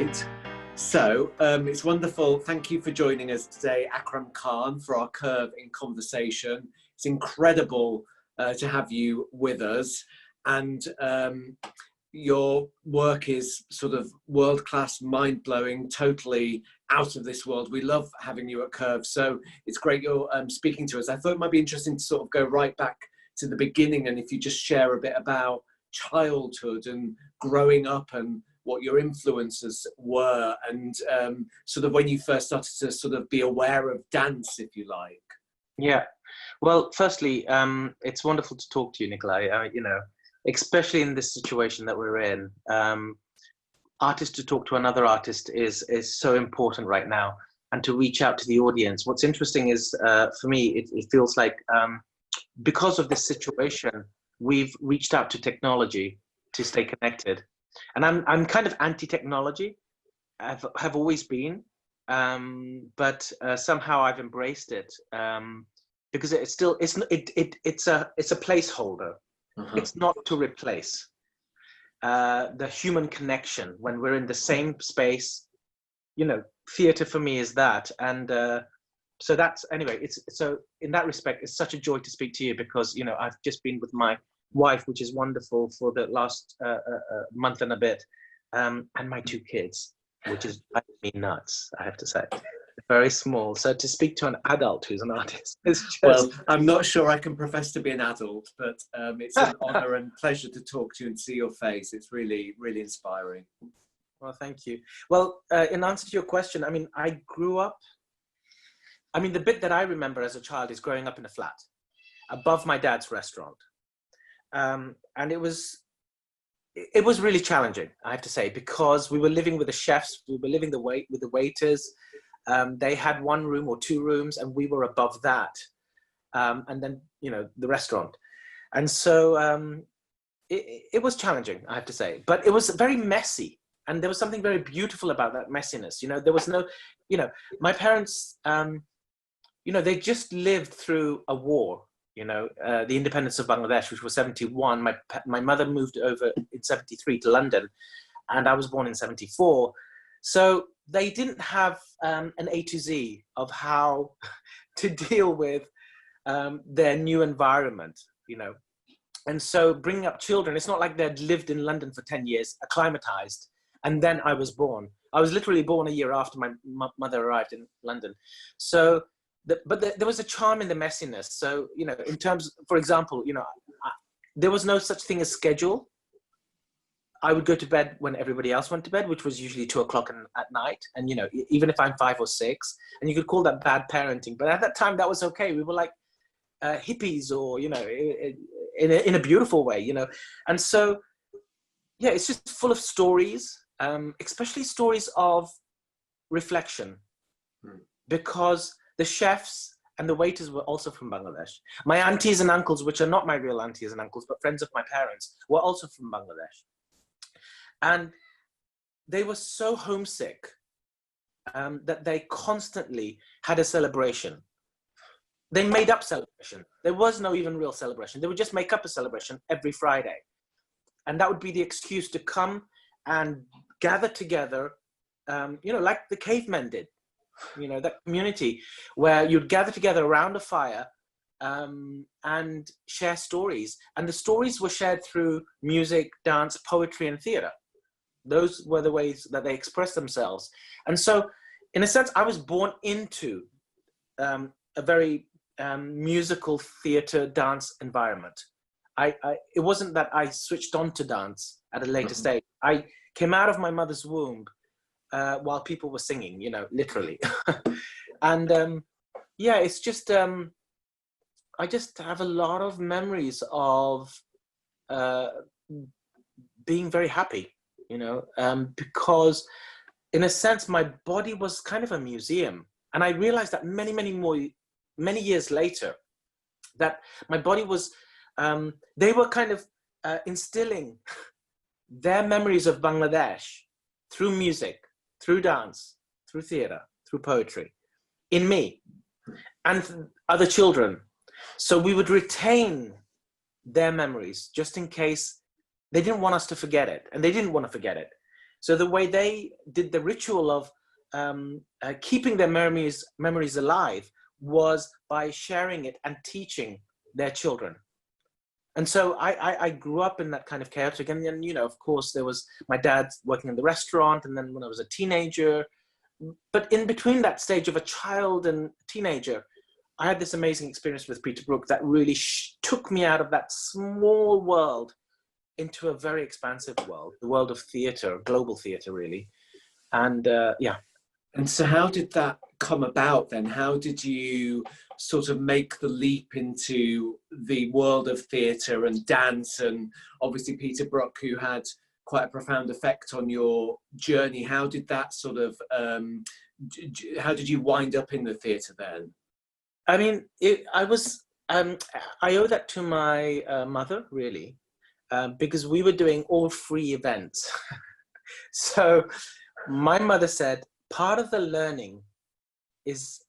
Right. So it's wonderful. Thank you for joining us today, Akram Khan, for our Curve in Conversation. It's incredible to have you with us. And your work is sort of world-class, mind-blowing, totally out of this world. We love having you at Curve. So it's great you're speaking to us. I thought it might be interesting to sort of go right back to the beginning, and if you just share a bit about childhood and growing up and what your influences were, and sort of when you first started to sort of be aware of dance, if you like. Yeah. Well, firstly, it's wonderful to talk to you, Nikolai. You know, especially in this situation that we're in, artist to talk to another artist is so important right now, and to reach out to the audience. What's interesting is, for me, it feels like because of this situation, we've reached out to technology to stay connected. And I'm kind of anti-technology. Have always been, but somehow I've embraced it because it's a placeholder. Uh-huh. It's not to replace the human connection when we're in the same space. You know, theater for me is that, and so that's, anyway. So in that respect, it's such a joy to speak to you, because you know I've just been with my wife, which is wonderful, for the last month and a bit, and my 2 kids, which is driving me nuts, I have to say. Very small. So to speak to an adult who's an artist is just... Well, I'm not sure I can profess to be an adult, but it's an honor and pleasure to talk to you and see your face. It's really, really inspiring. Well, thank you. Well, in answer to your question, I mean, I grew up, I mean, the bit that I remember as a child is growing up in a flat above my dad's restaurant. And it was really challenging, I have to say, because we were living with the chefs, we were living with the waiters. They had 1 room or 2 rooms, and we were above that. And then, you know, the restaurant. And so it was challenging, I have to say, but it was very messy. And there was something very beautiful about that messiness. You know, there was no, you know, my parents, you know, they just lived through a war. You know, the independence of Bangladesh, which was 71. My mother moved over in 73 to London, and I was born in 74. So they didn't have an A to Z of how to deal with their new environment, you know. And so bringing up children, it's not like they'd lived in London for 10 years, acclimatized, and then I was born. I was literally born a year after my mother arrived in London. So but there was a charm in the messiness. So, you know, in terms, for example, you know, there was no such thing as schedule. I would go to bed when everybody else went to bed, which was usually 2 o'clock at night. And, you know, even if I'm 5 or 6, and you could call that bad parenting, but at that time that was okay. We were like hippies, or, you know, in a beautiful way, you know. And so, yeah, it's just full of stories, especially stories of reflection, because the chefs and the waiters were also from Bangladesh. My aunties and uncles, which are not my real aunties and uncles, but friends of my parents, were also from Bangladesh. And they were so homesick that they constantly had a celebration. They made up celebration. There was no even real celebration. They would just make up a celebration every Friday. And that would be the excuse to come and gather together, you know, like the cavemen did. You know, that community where you'd gather together around a fire and share stories. And the stories were shared through music, dance, poetry, and theater. Those were the ways that they expressed themselves. And so, in a sense, I was born into a very musical theater dance environment. It wasn't that I switched on to dance at a later stage. I came out of my mother's womb while people were singing, you know, literally. And yeah, it's just, I just have a lot of memories of being very happy, you know, because in a sense, my body was kind of a museum. And I realized that many years later, that my body was, they were kind of instilling their memories of Bangladesh through music, through dance, through theater, through poetry, in me and other children. So we would retain their memories just in case they didn't want us to forget it, and they didn't want to forget it. So the way they did the ritual of keeping their memories alive was by sharing it and teaching their children. And so I grew up in that kind of chaotic, and then, you know, of course, there was my dad working in the restaurant, and then when I was a teenager, but in between that stage of a child and teenager, I had this amazing experience with Peter Brook that really took me out of that small world into a very expansive world, the world of theatre, global theatre, really. And yeah. And so how did that come about then? How did you sort of make the leap into the world of theatre and dance? And obviously Peter Brook, who had quite a profound effect on your journey, how did that sort of, how did you wind up in the theatre then? I mean, I owe that to my mother, really, because we were doing all free events. So my mother said, part of the learning is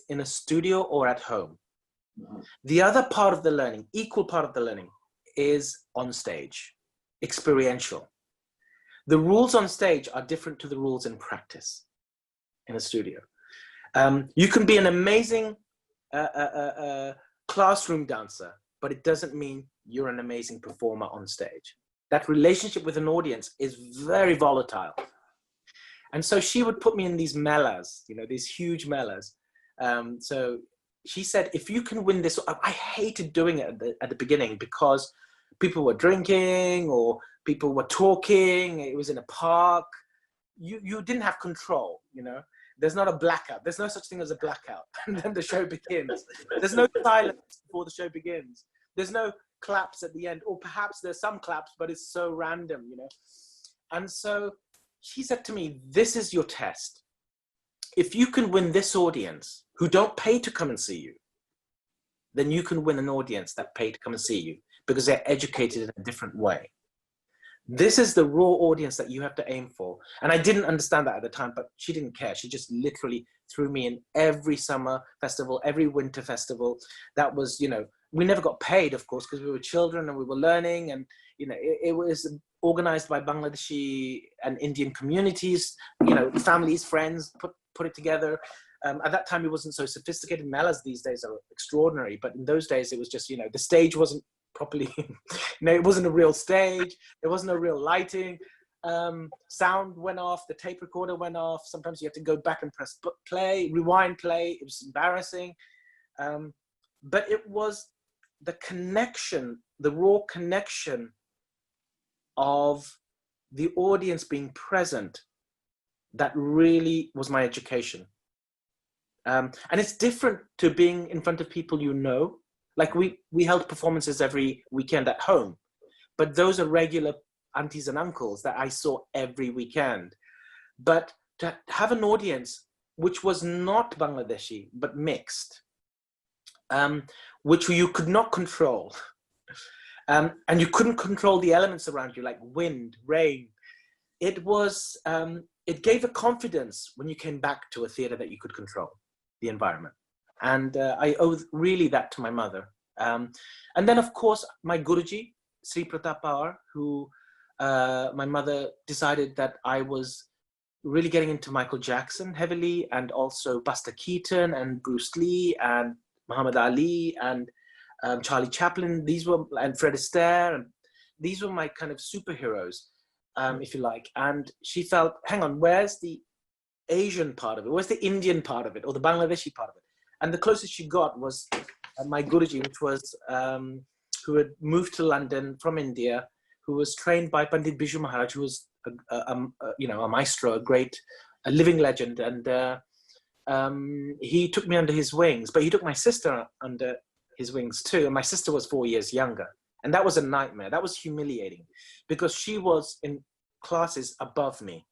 in a studio or at home. The other part of the learning, equal part of the learning, is on stage, experiential. The rules on stage are different to the rules in practice in a studio. You can be an amazing classroom dancer, but it doesn't mean you're an amazing performer on stage. That relationship with an audience is very volatile. And so she would put me in these melas, you know, these huge melas. So she said, if you can win this, I hated doing it at the beginning because people were drinking or people were talking. It was in a park. You didn't have control, you know. There's not a blackout. There's no such thing as a blackout. And then the show begins. There's no silence before the show begins. There's no claps at the end, or perhaps there's some claps, but it's so random, you know. And so she said to me, this is your test. If you can win this audience who don't pay to come and see you, then you can win an audience that pay to come and see you because they're educated in a different way. This is the raw audience that you have to aim for. And I didn't understand that at the time, but she didn't care. She just literally threw me in every summer festival, every winter festival. That was, you know, we never got paid, of course, because we were children and we were learning. And, you know, it was organized by Bangladeshi and Indian communities, you know, families, friends, put it together. At that time, it wasn't so sophisticated. Melas these days are extraordinary. But in those days, it was just, you know, the stage wasn't properly, you know, it wasn't a real stage. There wasn't a real lighting. Sound went off. The tape recorder went off. Sometimes you had to go back and press play, rewind play. It was embarrassing. But it was the connection, the raw connection of the audience being present that really was my education. And it's different to being in front of people you know. Like we held performances every weekend at home, but those are regular aunties and uncles that I saw every weekend. But to have an audience which was not Bangladeshi, but mixed, which you could not control, and you couldn't control the elements around you, like wind, rain. It was, it gave a confidence when you came back to a theater that you could control the environment. And I owe really that to my mother. And then, of course, my Guruji, Sri Pratap Pawar, who my mother decided that I was really getting into Michael Jackson heavily, and also Buster Keaton and Bruce Lee and Muhammad Ali and Charlie Chaplin. These were, and Fred Astaire. And these were my kind of superheroes, if you like. And she felt, hang on, where's the Asian part of it? Where's the Indian part of it, or the Bangladeshi part of it? And the closest she got was my Guruji, which was, who had moved to London from India, who was trained by Pandit Biju Maharaj, who was, you know, a maestro, a living legend. And he took me under his wings, but he took my sister under his wings too. And my sister was 4 years younger. And that was a nightmare. That was humiliating because she was in classes above me.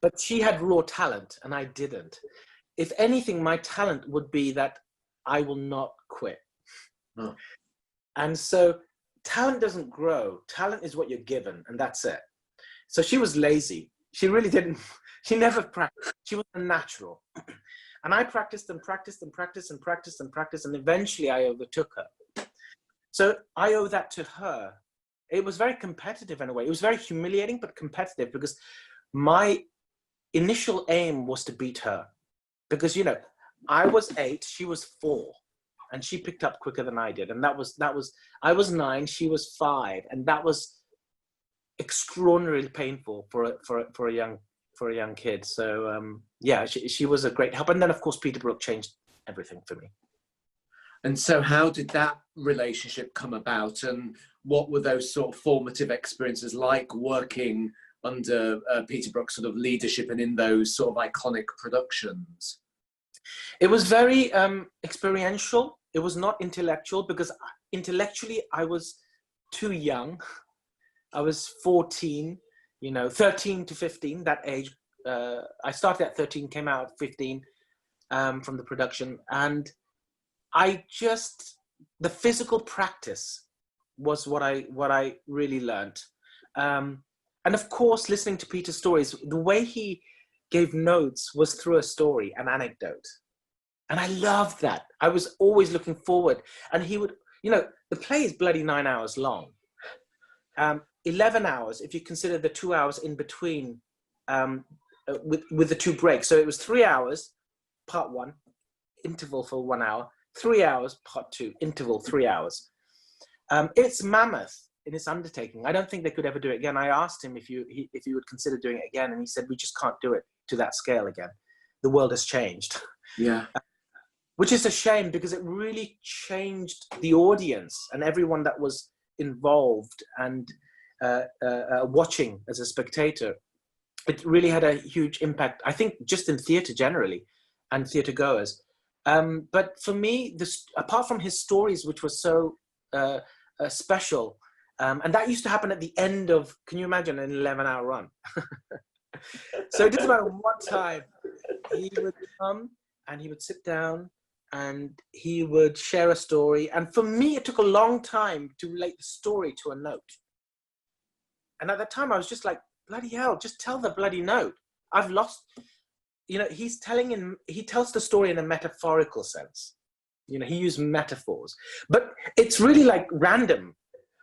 But she had raw talent and I didn't. If anything, my talent would be that I will not quit. Oh. And so talent doesn't grow. Talent is what you're given, and that's it. So she was lazy. She really didn't, she never practiced. She was a natural. And I practiced and practiced and practiced and practiced and practiced, and eventually I overtook her. So I owe that to her. It was very competitive in a way. It was very humiliating, but competitive, because my initial aim was to beat her. Because, you know, I was 8, she was 4, and she picked up quicker than I did. And that was, I was 9, she was 5. And that was extraordinarily painful for a young kid. So, yeah, she was a great help. And then, of course, Peter Brook changed everything for me. And so how did that relationship come about, and what were those sort of formative experiences like, working under Peter Brook's sort of leadership and in those sort of iconic productions? It was very experiential. It was not intellectual, because intellectually I was too young. I was 14, you know, 13 to 15, that age. I started at 13, came out at 15 from the production. And the physical practice was what I really learned. And of course, listening to Peter's stories, the way he gave notes was through a story, an anecdote. And I loved that. I was always looking forward. And he would, you know, the play is bloody 9 hours long. 11 hours, if you consider the 2 hours in between with the 2 breaks. So it was 3 hours, part 1, interval for 1 hour, 3 hours, part 2, interval, 3 hours. It's mammoth in its undertaking. I don't think they could ever do it again. I asked him if he would consider doing it again, and he said, we just can't do it to that scale again. The world has changed. Yeah. Which is a shame, because it really changed the audience and everyone that was involved and watching as a spectator. It really had a huge impact, I think, just in theatre generally and theatre goers. But for me, apart from his stories, which were so special, and that used to happen at the end of, can you imagine, an 11-hour run? So just about one time, he would come and he would sit down and he would share a story. And for me, it took a long time to relate the story to a note. And at that time, I was just like, bloody hell, just tell the bloody note. I've lost, you know, he tells the story in a metaphorical sense. You know, he used metaphors, but it's really like random.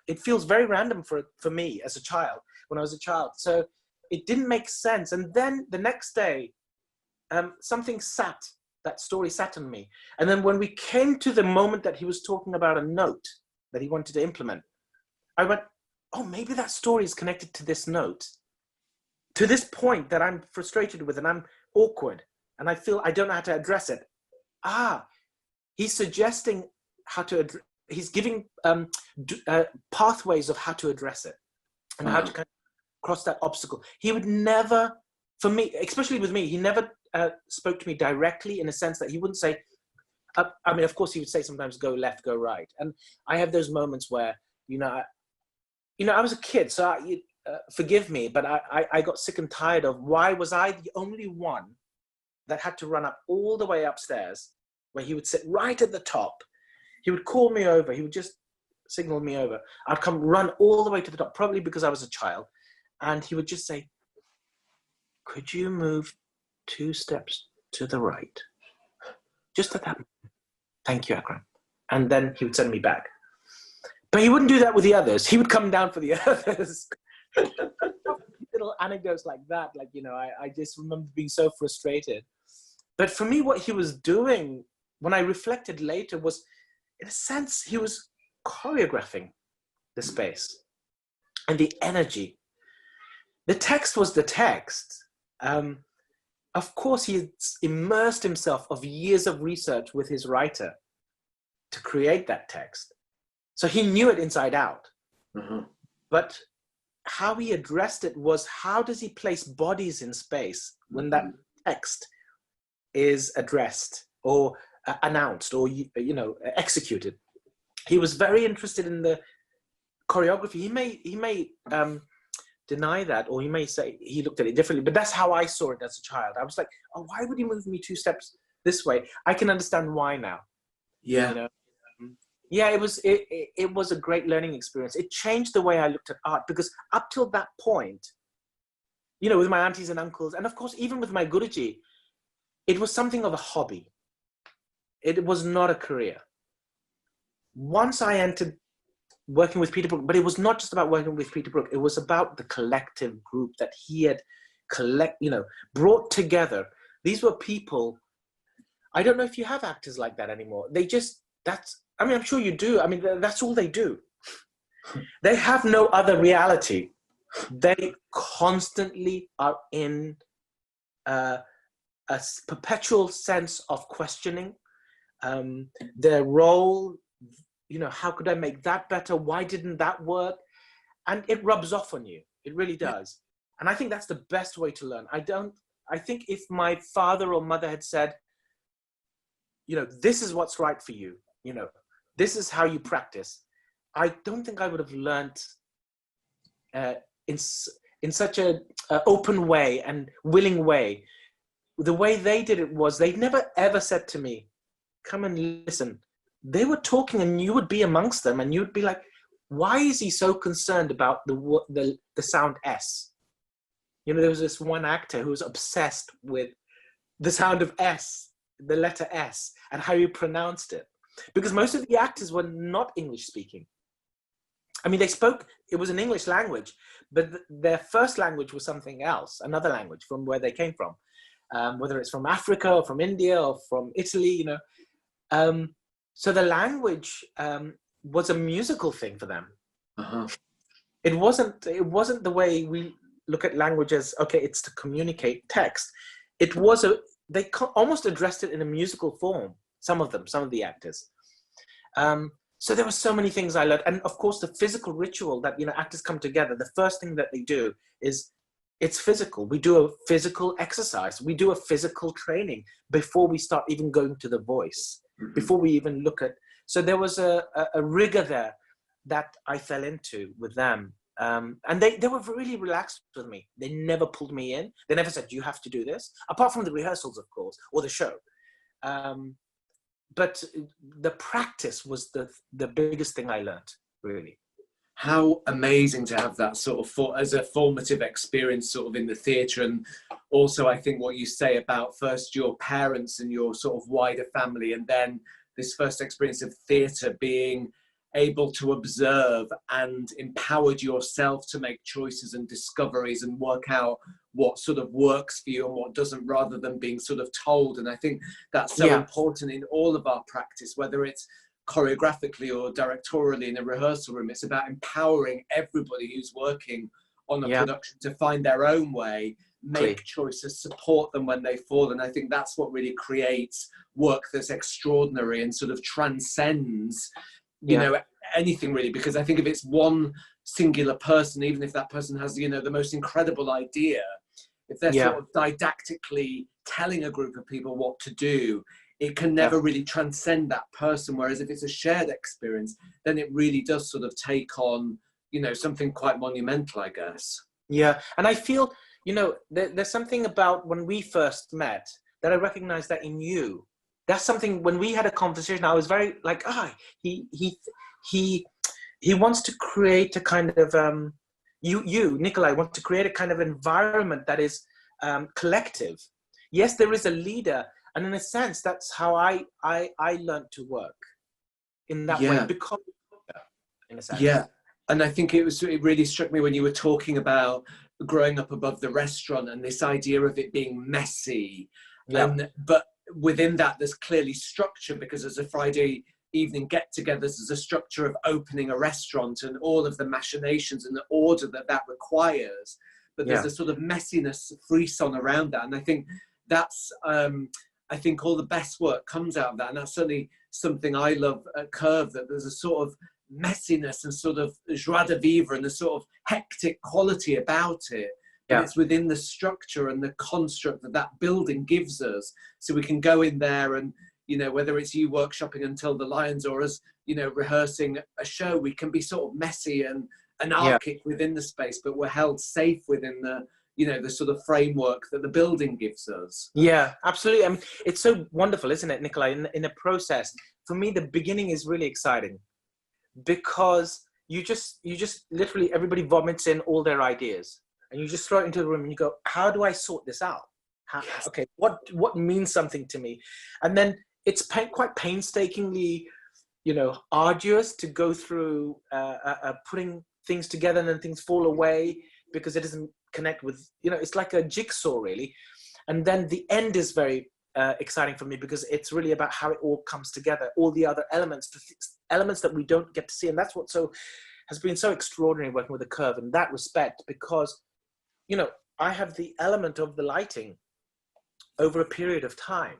It feels very random for me as a child, when I was a child. So it didn't make sense. And then the next day, that story sat on me. And then when we came to the moment that he was talking about a note that he wanted to implement, I went, oh, maybe that story is connected to this note, to this point that I'm frustrated with and I'm awkward and I feel I don't know how to address it. He's suggesting he's giving pathways of how to address it and how to kind of cross that obstacle. He would never, for me, especially with me, he never spoke to me directly, in a sense that he wouldn't say, I mean, of course he would say sometimes go left, go right. And I have those moments where, I was a kid, so forgive me, but I got sick and tired of, why was I the only one that had to run up all the way upstairs, where he would sit right at the top. He would call me over. He would just signal me over. I'd come run all the way to the top, probably because I was a child. And he would just say, could you move 2 steps to the right? Just at that moment. Thank you, Akram. And then he would send me back. But he wouldn't do that with the others. He would come down for the others. Little anecdotes like that, like, I just remember being so frustrated. But for me, what he was doing, when I reflected later, was, in a sense, he was choreographing the space and the energy. The text was the text. Of course, he immersed himself of years of research with his writer to create that text. So he knew it inside out. Mm-hmm. But how he addressed it was, how does he place bodies in space when that text is addressed or announced or executed? He was very interested in the choreography. He may deny that, or he may say he looked at it differently, but that's how I saw it as a child. I was like, oh, why would he move me 2 steps this way? I can understand why now. Yeah. Yeah, it was a great learning experience. It changed the way I looked at art, because up till that point, with my aunties and uncles, and of course, even with my Guruji, it was something of a hobby. It was not a career. Once I entered working with Peter Brook, but it was not just about working with Peter Brook. It was about the collective group that he had brought together. These were people. I don't know if you have actors like that anymore. I'm sure you do. I mean, that's all they do. They have no other reality. They constantly are in a perpetual sense of questioning their role. How could I make that better? Why didn't that work? And it rubs off on you. It really does. And I think that's the best way to learn. I think if my father or mother had said, this is what's right for you, this is how you practice, I don't think I would have learned in such a open way and willing way. The way they did it was they never ever said to me, come and listen. They were talking and you would be amongst them and you'd be like, why is he so concerned about the sound S? There was this one actor who was obsessed with the sound of S, the letter S, and how you pronounced it. Because most of the actors were not English speaking. I mean, it was an English language, but their first language was something else, another language from where they came from. Whether it's from Africa or from India or from Italy, so the language was a musical thing for them. Uh-huh. It wasn't the way we look at language as, okay, it's to communicate text. They almost addressed it in a musical form. Some of the actors. So there were so many things I learned. And of course, the physical ritual that, actors come together, the first thing that they do is it's physical. We do a physical exercise. We do a physical training before we start even going to the voice, before we even look at. So there was a rigor there that I fell into with them. And they were really relaxed with me. They never pulled me in. They never said, you have to do this, apart from the rehearsals, of course, or the show. But the practice was the biggest thing I learned, really. How amazing to have that sort of as a formative experience sort of in the theatre. And also I think what you say about first your parents and your sort of wider family, and then this first experience of theatre, being able to observe and empowered yourself to make choices and discoveries and work out what sort of works for you and what doesn't, rather than being sort of told. And I think that's so important in all of our practice, whether it's choreographically or directorially in a rehearsal room. It's about empowering everybody who's working on a production to find their own way, make choices, support them when they fall. And I think that's what really creates work that's extraordinary and sort of transcends anything really. Because I think if it's one singular person, even if that person has the most incredible idea, if they're sort of didactically telling a group of people what to do, it can never really transcend that person. Whereas if it's a shared experience, then it really does sort of take on, something quite monumental, I guess. Yeah. And I feel, there's something about when we first met that I recognized that in you. That's something, when we had a conversation, I was very like, he wants to create a kind of, Nikolai, want to create a kind of environment that is collective. Yes, there is a leader. And in a sense, that's how I learned to work in that way, because in a sense. Yeah. And I think it really struck me when you were talking about growing up above the restaurant and this idea of it being messy. But within that, there's clearly structure, because there's a Friday evening get-togethers, there's a structure of opening a restaurant and all of the machinations and the order that requires. But there's a sort of messiness, frisson around that. And I think that's, I think all the best work comes out of that. And that's certainly something I love at Curve, that there's a sort of messiness and sort of joie de vivre and a sort of hectic quality about it. But it's within the structure and the construct that building gives us. So we can go in there and, whether it's you workshopping Until the Lions or us, rehearsing a show, we can be sort of messy and anarchic within the space, but we're held safe within the sort of framework that the building gives us. Yeah, absolutely. I mean, it's so wonderful, isn't it, Nikolai? In a process, for me, the beginning is really exciting, because you just literally, everybody vomits in all their ideas and you just throw it into the room and you go, how do I sort this out? Okay, what means something to me? And then it's quite painstakingly arduous to go through putting things together and then things fall away because it doesn't connect with, it's like a jigsaw really. And then the end is very exciting for me because it's really about how it all comes together, all the other elements, elements that we don't get to see. And that's what has been so extraordinary working with the curve in that respect, because, I have the element of the lighting over a period of time,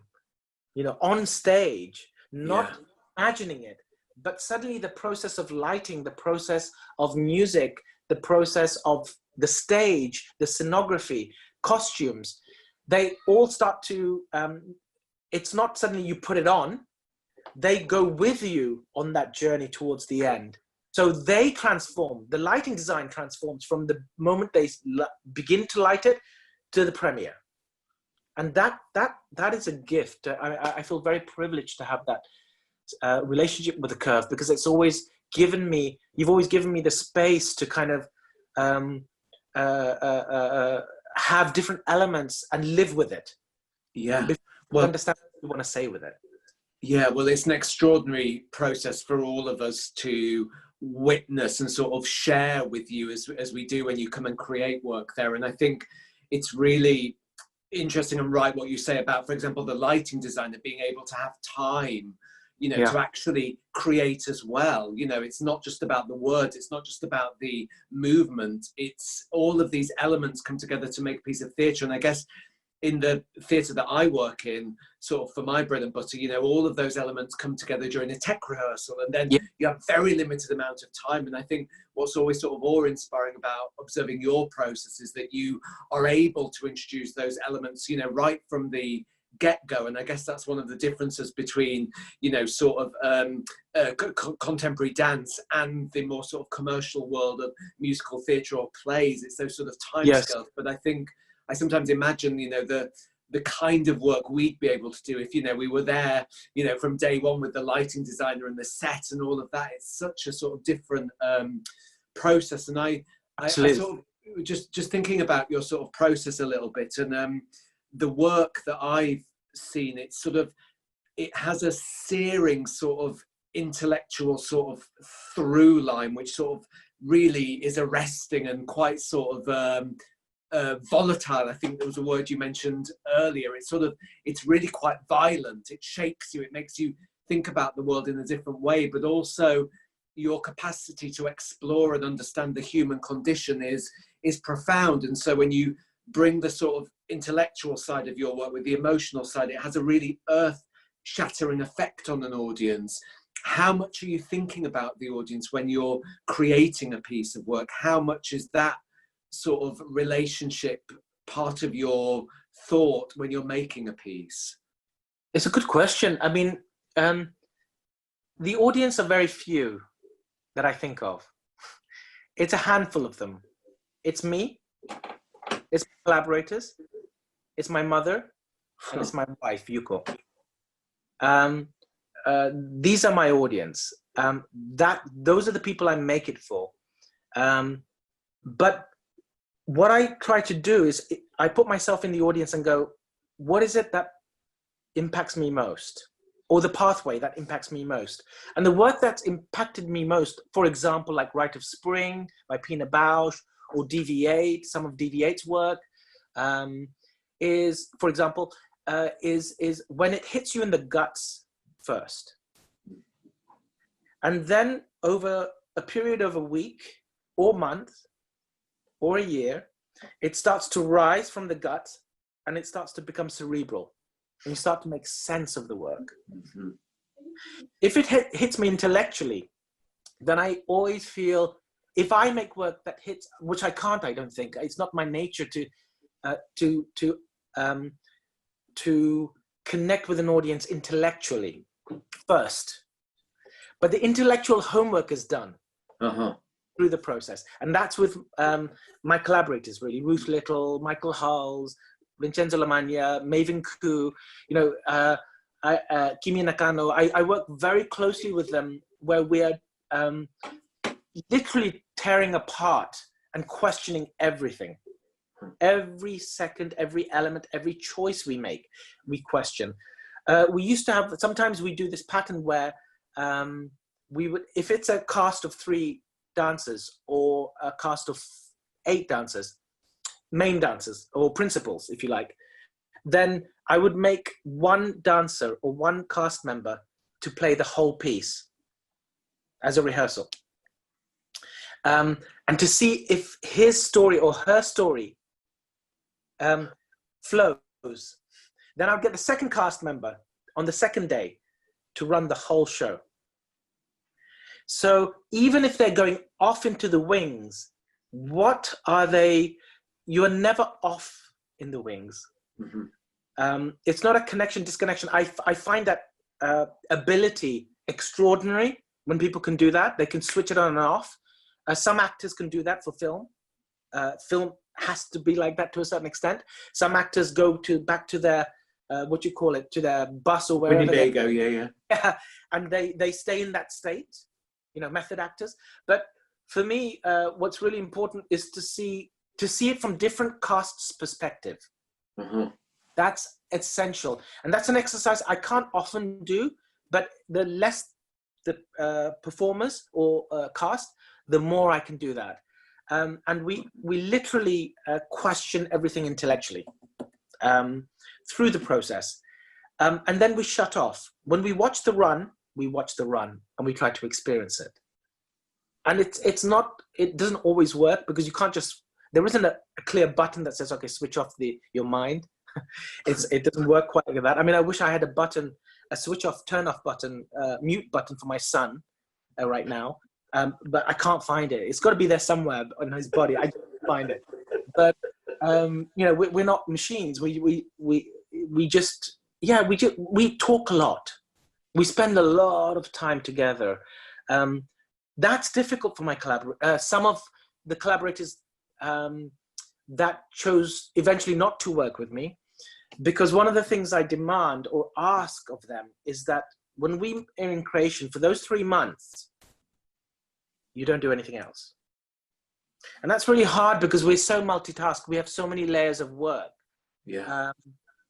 on stage, not imagining it, but suddenly the process of lighting, the process of music, the process of the stage, the scenography, costumes, they all start to, it's not suddenly you put it on, they go with you on that journey towards the end. So they transform, the lighting design transforms from the moment they begin to light it to the premiere. And that is a gift. I feel very privileged to have that relationship with the curve, because it's always given me, you've always given me the space to kind of have different elements and live with it. Yeah. Well, understand what you want to say with it. Yeah, well, it's an extraordinary process for all of us to witness and sort of share with you as we do when you come and create work there. And I think it's really interesting and right what you say about, for example, the lighting designer being able to have time, to actually create as well. It's not just about the words, it's not just about the movement, it's all of these elements come together to make a piece of theatre. And I guess in the theatre that I work in, sort of for my bread and butter, all of those elements come together during a tech rehearsal, and then you have very limited amount of time. And I think what's always sort of awe-inspiring about observing your process is that you are able to introduce those elements, right from the get-go. And I guess that's one of the differences between, sort of contemporary dance and the more sort of commercial world of musical theatre or plays. It's those sort of time scales. But I think I sometimes imagine, the kind of work we'd be able to do if, we were there, from day one with the lighting designer and the set and all of that. It's such a sort of different process. And I sort of just thinking about your sort of process a little bit, and the work that I've seen, it's sort of, it has a searing sort of intellectual sort of through line, which sort of really is arresting and quite sort of volatile. I think there was a word you mentioned earlier. It's really quite violent. It shakes you. It makes you think about the world in a different way, but also your capacity to explore and understand the human condition is profound. And so when you bring the sort of intellectual side of your work with the emotional side, it has a really earth-shattering effect on an audience. How much are you thinking about the audience when you're creating a piece of work? How much is that sort of relationship part of your thought when you're making a piece? It's a good question. I mean, the audience are very few that I think of. It's a handful of them. It's me, it's my collaborators, it's my mother, and it's my wife, Yuko. These are my audience. Those are the people I make it for. But what I try to do is I put myself in the audience and go, what is it that impacts me most? Or the pathway that impacts me most? And the work that's impacted me most, for example, like Rite of Spring by Pina Bausch, or Deviate, some of Deviate's work, is, for example, is when it hits you in the guts first. And then over a period of a week or month, or a year, it starts to rise from the gut and it starts to become cerebral. And you start to make sense of the work. Mm-hmm. If it hits me intellectually, then I always feel, if I make work that hits, which I can't, I don't think, it's not my nature to connect with an audience intellectually first. But the intellectual homework is done. Through the process. And that's with my collaborators, really. Ruth Little, Michael Hulls, Vincenzo Lamagna, Maven Ku, Kimi Nakano. I work very closely with them, where we are literally tearing apart and questioning everything. Every second, every element, every choice we make, we question. We used to have, sometimes we do this pattern where we would, if it's a cast of 3 dancers or a cast of 8 dancers, main dancers or principals, if you like, then I would make one dancer or one cast member to play the whole piece as a rehearsal. And to see if his story or her story flows. Then I'll get the second cast member on the second day to run the whole show. So even if they're going off into the wings, what are they? You are never off in the wings. Mm-hmm. It's not a connection, disconnection. I find that ability extraordinary when people can do that. They can switch it on and off. Some actors can do that for film. Film has to be like that to a certain extent. Some actors go back to their to their bus or wherever. Winnebago, yeah. And they stay in that state, method actors. But for me, what's really important is to see it from different casts' perspective. Mm-hmm. That's essential. And that's an exercise I can't often do, but the less the performers or cast, the more I can do that. And we literally question everything intellectually through the process. And then we shut off. When we watch the run and we try to experience it. And it doesn't always work because you can't just, there isn't a clear button that says, okay, switch off your mind. It doesn't work quite like that. I mean, I wish I had a switch off, turn off button, mute button for my son right now. But I can't find it. It's got to be there somewhere on his body. I can't find it. But we're not machines. We talk a lot. We spend a lot of time together. That's difficult for my collaborators. Some of the collaborators that chose eventually not to work with me, because one of the things I demand or ask of them is that when we are in creation for those 3 months, you don't do anything else. And that's really hard because we're so multitask. We have so many layers of work. Yeah.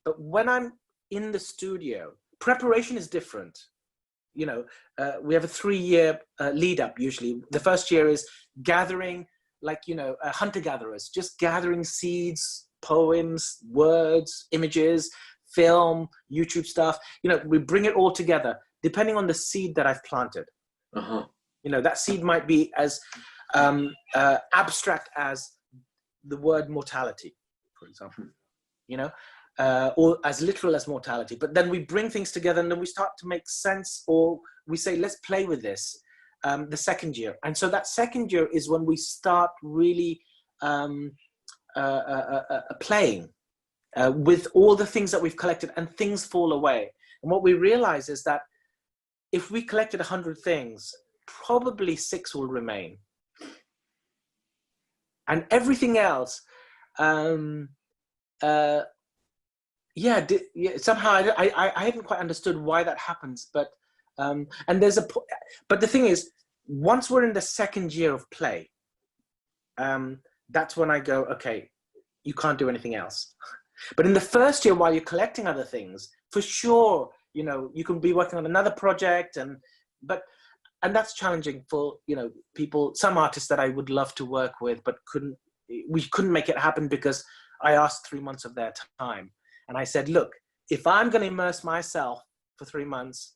But when I'm in the studio, preparation is different. We have a 3-year lead up usually. The first year is gathering, hunter-gatherers, just gathering seeds, poems, words, images, film, YouTube stuff. We bring it all together depending on the seed that I've planted. Uh-huh. That seed might be as abstract as the word mortality, for example, or as literal as mortality. But then we bring things together and then we start to make sense, or we say, let's play with this the second year. And so that second year is when we start really playing with all the things that we've collected, and things fall away. And what we realize is that if we collected 100 things, probably 6 will remain. And everything else, somehow I haven't quite understood why that happens. But but the thing is, once we're in the second year of play, that's when I go, okay, you can't do anything else. But in the first year, while you're collecting other things, for sure, you can be working on another project, and that's challenging for, people, some artists that I would love to work with, but we couldn't make it happen because I asked 3 months of their time. And I said, look, if I'm going to immerse myself for 3 months,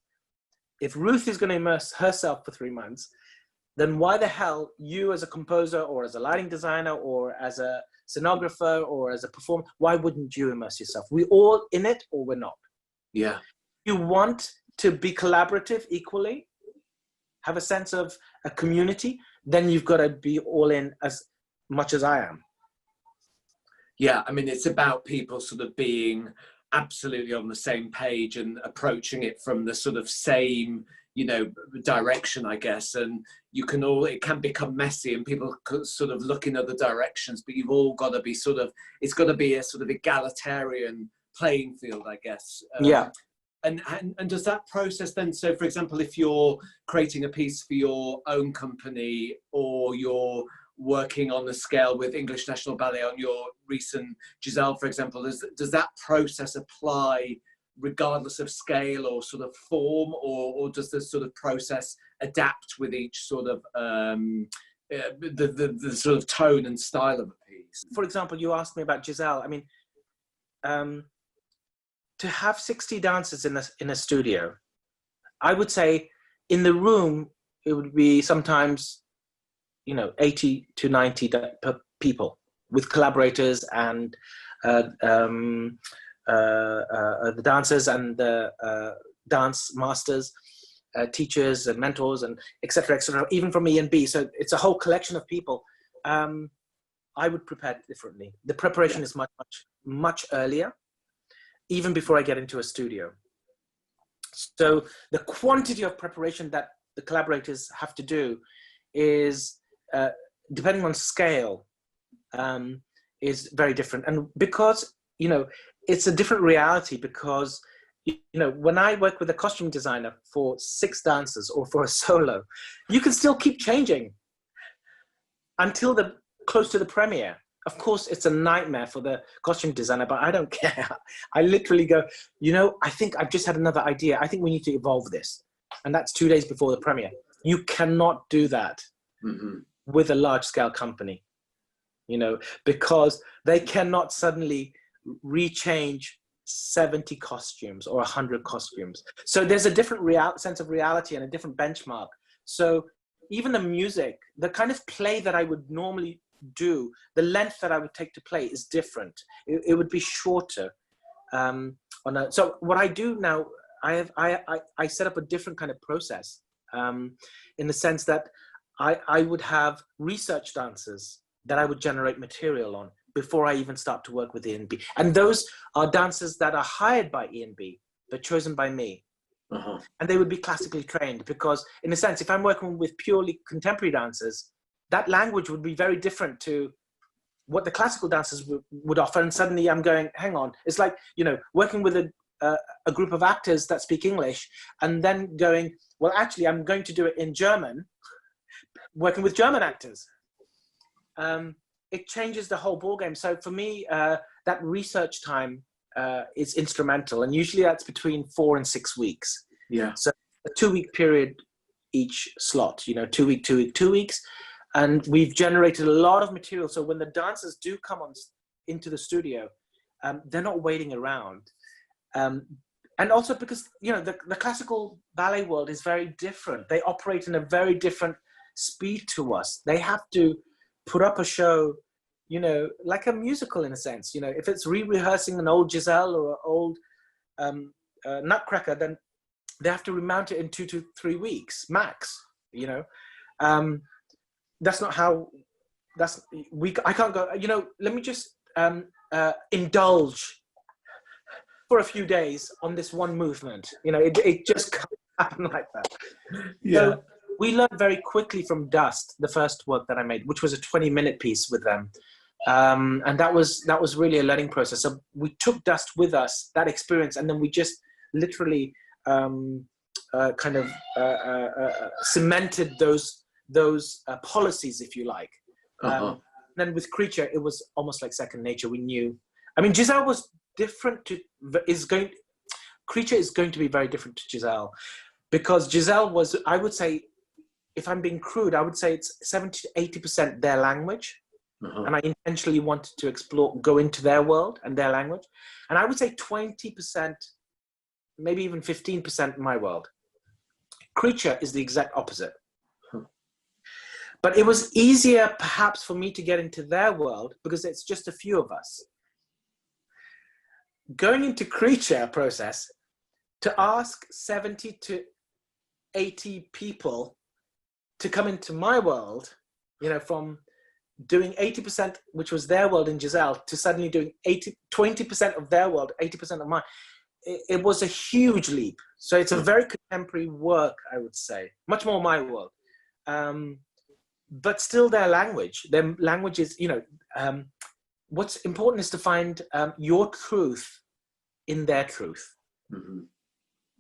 if Ruth is going to immerse herself for 3 months, then why the hell you as a composer or as a lighting designer or as a scenographer or as a performer, why wouldn't you immerse yourself? We're all in it or we're not. Yeah. You want to be collaborative equally, have a sense of a community, then you've got to be all in as much as I am. Yeah, I mean, it's about people sort of being absolutely on the same page and approaching it from the sort of same, direction, I guess. And it can become messy and people could sort of look in other directions, but you've all got to be it's got to be a sort of egalitarian playing field, I guess. Yeah. And does that process then, so for example, if you're creating a piece for your own company or you're working on the scale with English National Ballet on your recent Giselle, for example, does that process apply regardless of scale or sort of form, or does the sort of process adapt with each sort of the sort of tone and style of a piece? For example, you asked me about Giselle. I mean, to have 60 dancers in a studio, I would say in the room, it would be sometimes, 80 to 90 people with collaborators and the dancers and the dance masters, teachers and mentors and et cetera, even from E&B. So it's a whole collection of people. I would prepare differently. The preparation is much, much, much earlier, even before I get into a studio. So the quantity of preparation that the collaborators have to do is, depending on scale, is very different. And because, it's a different reality, because, when I work with a costume designer for 6 dancers or for a solo, you can still keep changing until close to the premiere. Of course, it's a nightmare for the costume designer, but I don't care. I literally go, I think I've just had another idea. I think we need to evolve this. And that's 2 days before the premiere. You cannot do that with a large scale company, because they cannot suddenly rechange 70 costumes or 100 costumes. So there's a different sense of reality and a different benchmark. So even the music, the kind of play that I would normally do, the length that I would take to play is different. It would be shorter. So what I do now, I set up a different kind of process, in the sense that I would have research dancers that I would generate material on before I even start to work with E&B. And those are dancers that are hired by E&B, but chosen by me. And they would be classically trained, because in a sense, if I'm working with purely contemporary dancers, that language would be very different to what the classical dancers would offer. And suddenly I'm going, hang on. It's like, working with a group of actors that speak English and then going, well, actually, I'm going to do it in German, working with German actors. It changes the whole ballgame. So for me, that research time is instrumental. And usually that's between 4 and 6 weeks. Yeah. So a 2-week period each slot, 2 week, 2 week, 2 weeks. And we've generated a lot of material. So when the dancers do come into the studio, they're not waiting around. And also because, the classical ballet world is very different. They operate in a very different speed to us. They have to put up a show, like a musical in a sense. If it's re-rehearsing an old Giselle or an old Nutcracker, then they have to remount it in 2 to 3 weeks max. That's not how. I can't go. Let me just indulge for a few days on this one movement. It just can't happen like that. Yeah. So we learned very quickly from Dust, the first work that I made, which was a 20-minute piece with them, and that was really a learning process. So we took Dust with us, that experience, and then we just literally cemented those policies, if you like. Then with Creature, it was almost like second nature. We knew. I mean, Giselle was different Creature is going to be very different to Giselle, because Giselle was, I would say, if I'm being crude, I would say it's 70 to 80% their language. And I intentionally wanted to go into their world and their language. And I would say 20%, maybe even 15% my world. Creature is the exact opposite. But it was easier perhaps for me to get into their world because it's just a few of us. Going into Creature process, to ask 70 to 80 people to come into my world, from doing 80%, which was their world in Giselle, to suddenly doing 20% of their world, 80% of mine, it was a huge leap. So it's a very contemporary work, I would say, much more my world. But still their language is, what's important is to find your truth in their truth.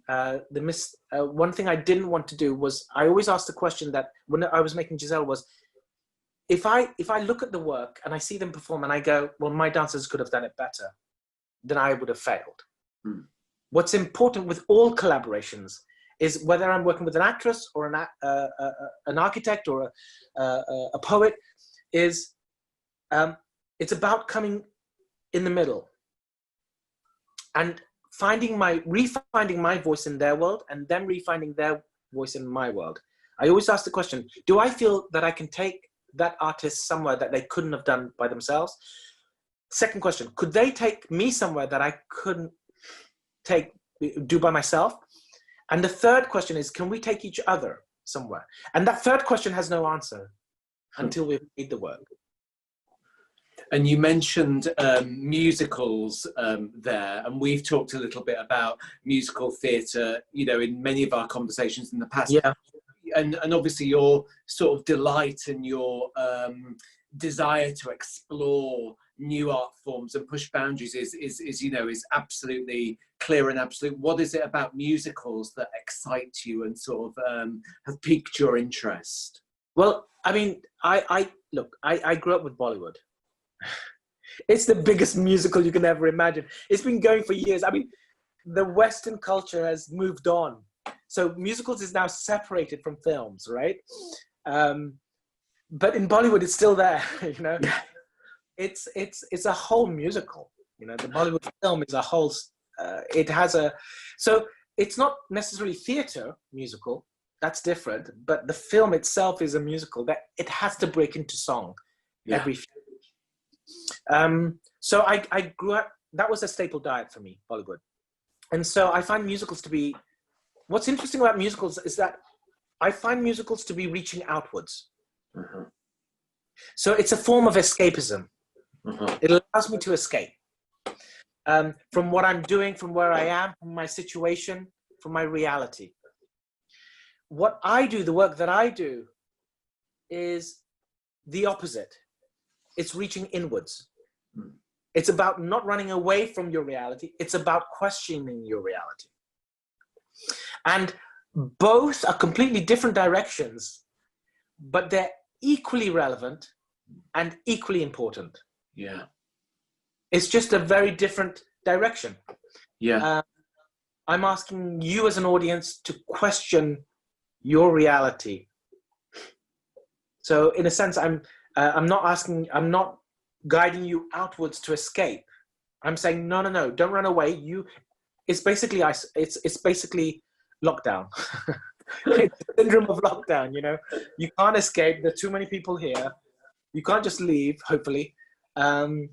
One thing I didn't want to do was, I always asked the question that when I was making Giselle was, if I look at the work and I see them perform and I go, well, my dancers could have done it better, then I would have failed. what's important with all collaborations is whether I'm working with an actress or an architect or a poet, is it's about coming in the middle and refinding my voice in their world, and them refinding their voice in my world. I always ask the question, do I feel that I can take that artist somewhere that they couldn't have done by themselves? Second question, could they take me somewhere that I couldn't do by myself? And the third question is, can we take each other somewhere? And that third question has no answer until we've made the work. And you mentioned musicals there, and we've talked a little bit about musical theatre, you know, in many of our conversations in the past. Yeah. And obviously your sort of delight and your desire to explore new art forms and push boundaries is you know, is absolutely clear and absolute. What is it about musicals that excite you and sort of have piqued your interest? Well, I mean, I grew up with Bollywood. It's the biggest musical you can ever imagine. It's been going for years. I mean, the Western culture has moved on. So musicals is now separated from films, right? But in Bollywood, it's still there, you know? It's a whole musical, you know? The Bollywood film is a whole, so it's not necessarily theater musical, that's different, but the film itself is a musical that it has to break into song every few. So I grew up, that was a staple diet for me, Bollywood. And so I find musicals to be, what's interesting about musicals is that I find musicals to be reaching outwards. Mm-hmm. So it's a form of escapism. Mm-hmm. It allows me to escape from what I'm doing, from where I am, from my situation, from my reality. What I do, the work that I do, is the opposite. It's reaching inwards. Mm. It's about not running away from your reality. It's about questioning your reality. And both are completely different directions, but they're equally relevant and equally important. Yeah. It's just a very different direction. Yeah. I'm asking you as an audience to question your reality. So in a sense, I'm not guiding you outwards to escape. I'm saying, no, don't run away. It's basically lockdown. It's the syndrome of lockdown, you know. You can't escape. There are too many people here. You can't just leave, hopefully. So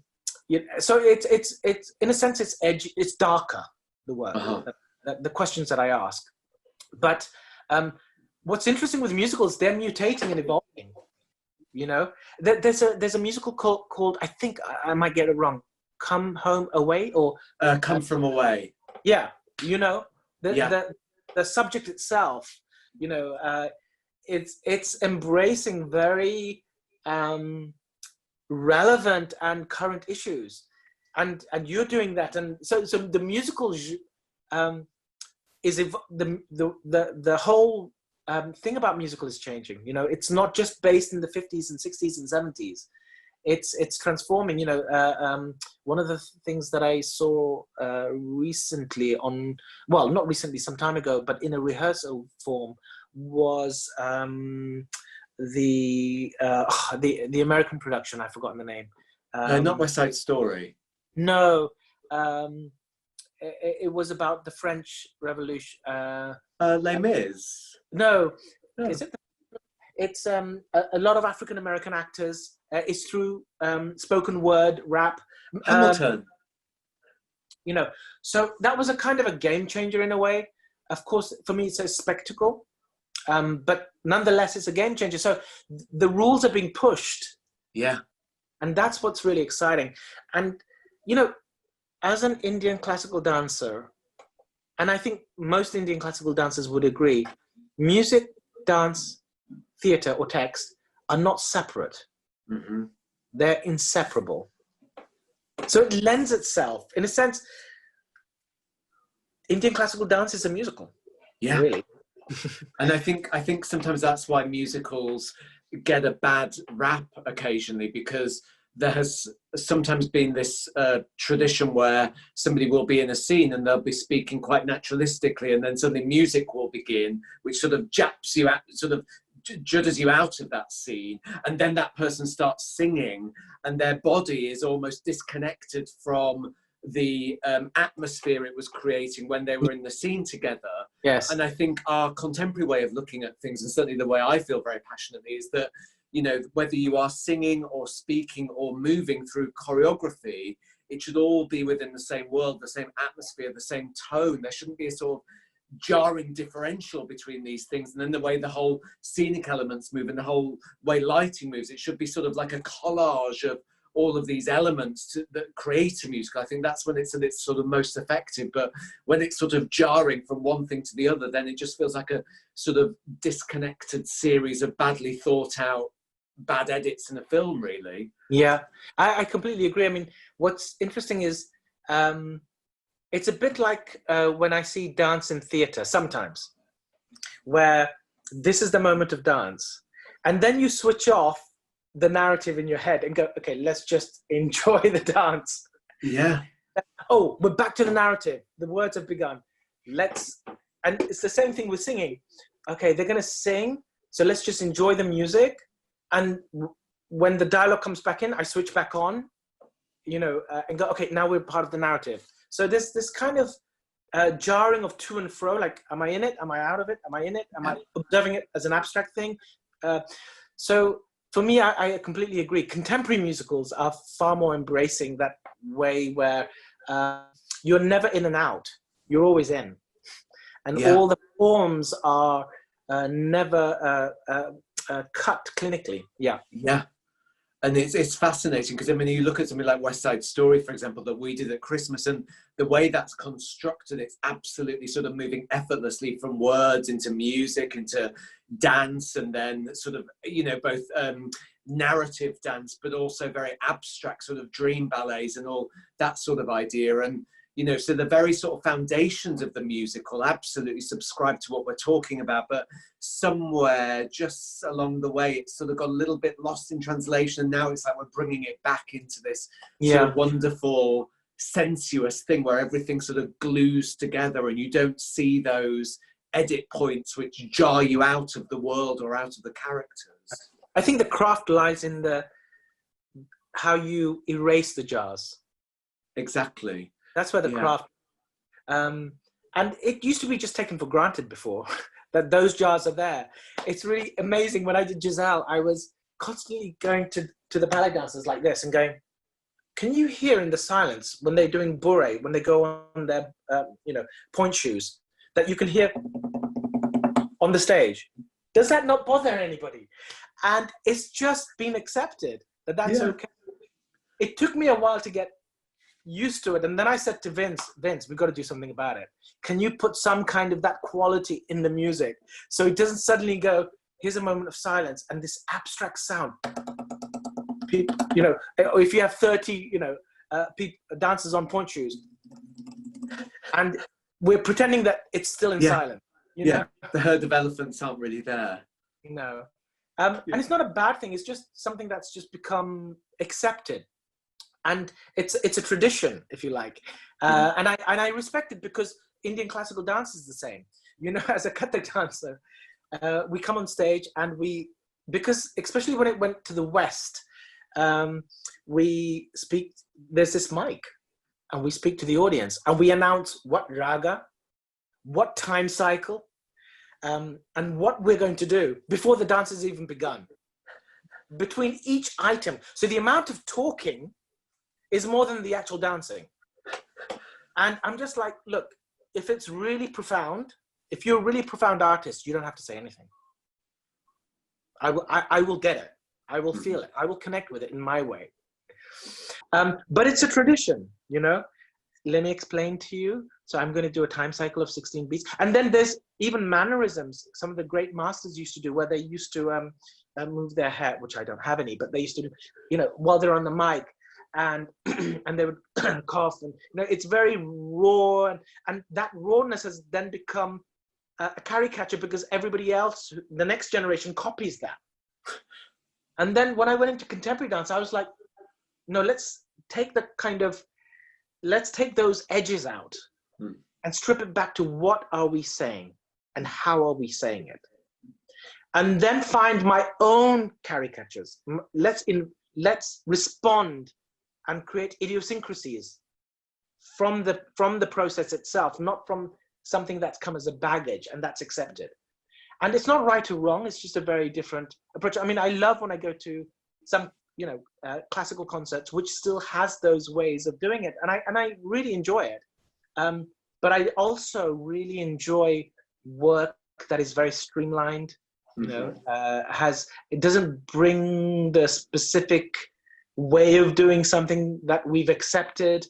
it's in a sense, it's edgy, it's darker, the work, the questions that I ask. But what's interesting with musicals, they're mutating and evolving. You know, there's a musical called, I think I might get it wrong, Come Home Away, or Come From Away. Yeah, you know, the subject itself, you know, it's embracing very relevant and current issues, and you're doing that, and so the musical is the whole thing about musical is changing. You know, it's not just based in the 50s and 60s and 70s. It's transforming. You know, one of the things that I saw recently not recently, some time ago, but in a rehearsal form, was the American production. I've forgotten the name. Not West Side Story. No, it was about the French Revolution. Les Mis. No, is it? It's a lot of African American actors. It's through spoken word, rap. Hamilton. You know, so that was a kind of a game changer in a way. Of course, for me, it's a spectacle, but nonetheless, it's a game changer. So the rules are being pushed. Yeah. And that's what's really exciting. And, you know, as an Indian classical dancer, and I think most Indian classical dancers would agree, music, dance, theater, or text are not separate. Mm-hmm. They're inseparable. So it lends itself, in a sense, Indian classical dance is a musical. Yeah. Really. And I think sometimes that's why musicals get a bad rap occasionally, because there has sometimes been this tradition where somebody will be in a scene and they'll be speaking quite naturalistically, and then suddenly music will begin, which sort of japs you out, sort of judders you out of that scene, and then that person starts singing, and their body is almost disconnected from the atmosphere it was creating when they were in the scene together. Yes. And I think our contemporary way of looking at things, and certainly the way I feel very passionately, is that, you know, whether you are singing or speaking or moving through choreography, it should all be within the same world, the same atmosphere, the same tone. There shouldn't be a sort of jarring differential between these things. And then the way the whole scenic elements move and the whole way lighting moves, it should be sort of like a collage of all of these elements that create a musical. I think that's when it's at its sort of most effective. But when it's sort of jarring from one thing to the other, then it just feels like a sort of disconnected series of badly thought out bad edits in a film, really. Yeah, I completely agree. I mean, what's interesting is it's a bit like when I see dance in theatre sometimes, where this is the moment of dance, and then you switch off the narrative in your head and go, okay, let's just enjoy the dance. Yeah. Oh, we're back to the narrative. The words have begun. And it's the same thing with singing. Okay, they're going to sing, so let's just enjoy the music. And when the dialogue comes back in, I switch back on, you know, and go, okay, now we're part of the narrative. So there's this kind of jarring of to and fro, like, am I in it? Am I out of it? Am I in it? Am I observing it as an abstract thing? So for me, I completely agree. Contemporary musicals are far more embracing that way where you're never in and out. You're always in. And all the forms are never cut clinically. Yeah. Yeah. And it's fascinating because, I mean, you look at something like West Side Story, for example, that we did at Christmas, and the way that's constructed, it's absolutely sort of moving effortlessly from words into music, into dance, and then sort of, you know, both narrative dance, but also very abstract sort of dream ballets and all that sort of idea. And, you know, so the very sort of foundations of the musical absolutely subscribe to what we're talking about, but somewhere just along the way, it's sort of got a little bit lost in translation. And now it's like we're bringing it back into this sort of wonderful, sensuous thing where everything sort of glues together and you don't see those edit points which jar you out of the world or out of the characters. I think the craft lies in how you erase the jars. Exactly. That's where the craft, and it used to be just taken for granted before that those jars are there. It's really amazing. When I did Giselle, I was constantly going to the ballet dancers like this and going, can you hear in the silence when they're doing bourrée, when they go on their, you know, point shoes, that you can hear on the stage? Does that not bother anybody? And it's just been accepted that that's okay. It took me a while to get used to it, and then I said to Vince, we've got to do something about it. Can you put some kind of that quality in the music so it doesn't suddenly go, here's a moment of silence and this abstract sound, people, you know, or if you have 30, you know, dancers on point shoes and we're pretending that it's still in silence, you know? The herd of elephants aren't really there. No. And it's not a bad thing, it's just something that's just become accepted. And it's a tradition, if you like. And I respect it because Indian classical dance is the same. You know, as a Kathak dancer, we come on stage and because especially when it went to the West, we speak, there's this mic and we speak to the audience and we announce what raga, what time cycle, and what we're going to do before the dance has even begun. Between each item. So the amount of talking is more than the actual dancing. And I'm just like, look, if it's really profound, if you're a really profound artist, you don't have to say anything. I will get it. I will feel it. I will connect with it in my way. But it's a tradition, you know? Let me explain to you. So I'm going to do a time cycle of 16 beats. And then there's even mannerisms. Some of the great masters used to do where they used to move their hair, which I don't have any, but they used to do, you know, while they're on the mic. And and they would cough, and you know, it's very raw, and that rawness has then become a caricature because everybody else, the next generation, copies that. And then when I went into contemporary dance, I was like, no, let's take the kind of, let's take those edges out and strip it back to what are we saying and how are we saying it? And then find my own caricatures. Let's respond and create idiosyncrasies from the process itself, not from something that's come as a baggage and that's accepted. And it's not right or wrong. It's just a very different approach. I mean, I love when I go to some, classical concerts, which still has those ways of doing it. And I really enjoy it. But I also really enjoy work that is very streamlined, it doesn't bring the specific way of doing something that we've accepted,